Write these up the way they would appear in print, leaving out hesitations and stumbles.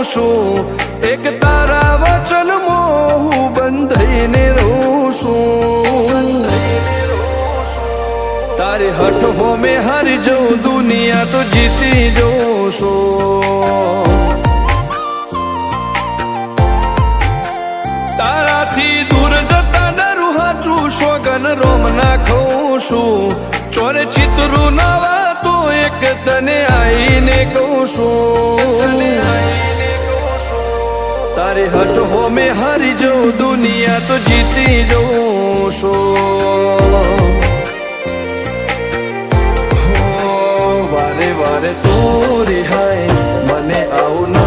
છું, એક તારા વચન મોહ બંધાઈને રહું છું. તારી હઠ હોમે હારી જઉં, દુનિયા તો જીતી જઉં છું. તારાથી દૂર જતા ડરું હાચું, સોગન રોમ ના ખઉં છું. ચોરે ચિતરું નવા તો એક તને આઈને કહું છું. તારી હઠ હોમે હારી જઉં, દુનિયા તો જીતી જઉં છું. વારે વારે તું રિહાય, મને આવું ન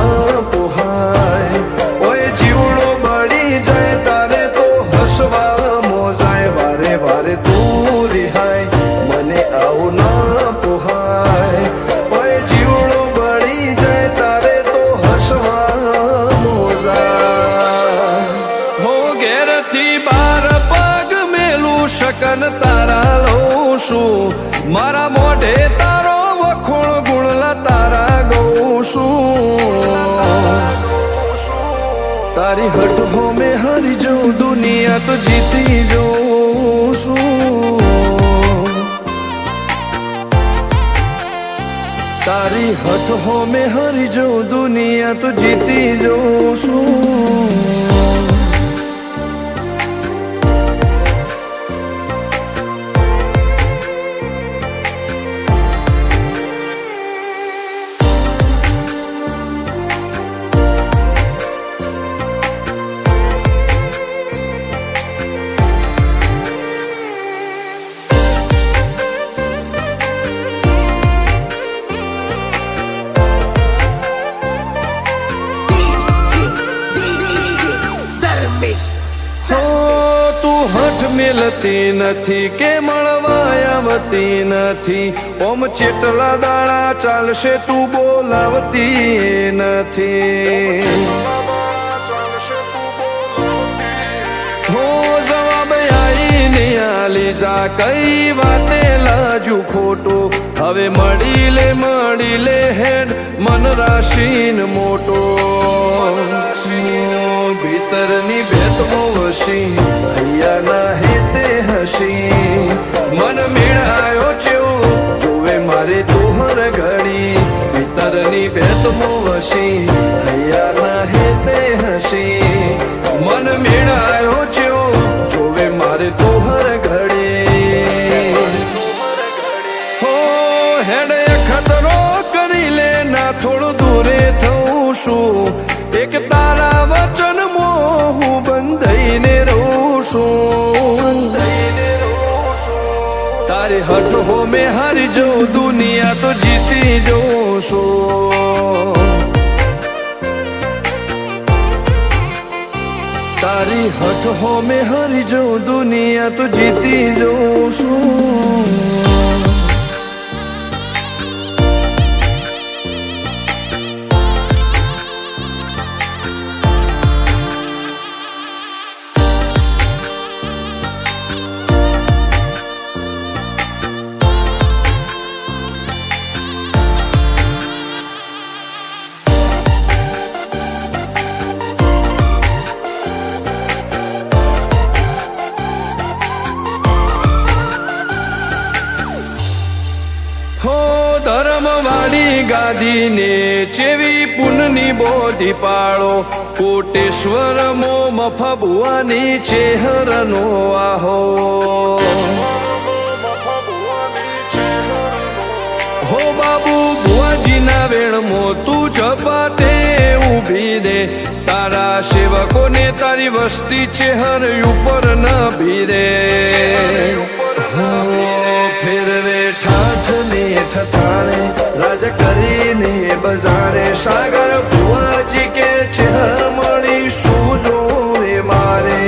પોહાય. ઓય જીવડો બળી જાય તારે તો હસવા મોજાય. વારે વારે તું રિહાય, મને આવું ન પોહાય. ઓય જીવડો બળી જાય તારે તો હસવા મોજાય. હો ઘેરથી બાર પગ મેલું, શકન તારા લઉં છું. મારા મોઢે તારો વખોણ, ગુણલા તારા ગઉં છું. તારી હઠ હોમે હારી જઉં, દુનિયા તો જીતી જઉં છું. તારી હઠ હોમે હારી જઉં, દુનિયા તો જીતી જઉં છું. મેલતી નથી કે મળવા આવતી નથી, ઓમ ચેટલા દાડા ચાલશે તું બોલાવતી નથી. હો જવાબ આઈને આલી જા, કઈ વાતે લાજુ ખોટો. હવે મળી લે હેડ મન રાશીન મોટો. ભીતરની ભેતમો વસી, હૈયાના હેતે હસી. મન મેળાયો ચેવો જોવે મારે તોહર ઘડી. ભીતરની ભેતમો વસી, હૈયાના હેતે હસી. મન મેળાયો ચેવો જોવે મારે તોહર ઘડી. હો હેડ ખતરો કરી લે, ના થોડું દૂરે થઉં છું. એક તારા વચન મોહ બંધાઈને રહું છું. તારી હઠ હોમે હારી જઉં, દુનિયા તો જીતી જઉં છું. તારી હઠ હોમે હારી જઉં, દુનિયા તો જીતી જઉં છું. ધર્મવાળી ગાદીને ચેવી પુનની બોધી પાળો. કોટેશ્વર મો મફા ભુવાની ચેહરનો આહો. હો બાબુ ભુવાજીના વેણમો તું ઝપાટે ઊભી દે. તારા સેવકોને તારી વસ્તી ચેહર ઉપર ન ભીરે. ફેરવે ઠાઠ ને ઠઠાણે, રાજ કરીને બજારે. સાગર ભુવાજી કે ચેહર મળી શું જોવે મારે.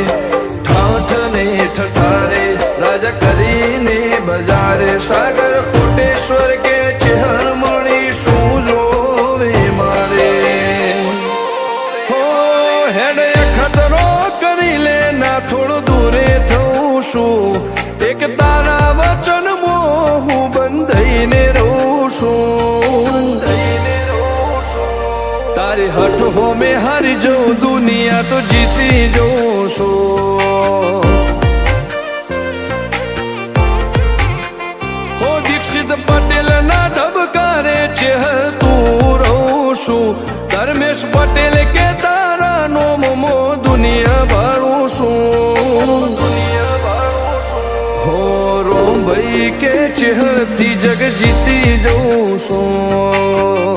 ઠાઠ ને ઠઠાણે, રાજ કરીને બજારે. સાગર કોટેશ્વર કે ચેહર મળી શું જોવે મારે. હો હેડ ખતરો કરી લે, ના થોડું દૂરે થઉં છું. એક તારા વચન મોહ બંધાઈને રહું છું. તારી હઠ હો મેં હારી જઉં દુનિયા તો જીતી જઉં છું હો દીક્ષિત પટેલ ના ધબકારે છે તું રહું છું ધર્મેશ પટેલ કે તારા નોમો દુનિયા ભાળું છું હો રોમ ભાઈ કે ચેહથી જગ જીતી જઉં છું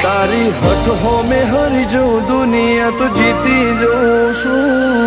તારી હઠ હો મેં હરી જઉં દુનિયા તો જીતી જઉં છું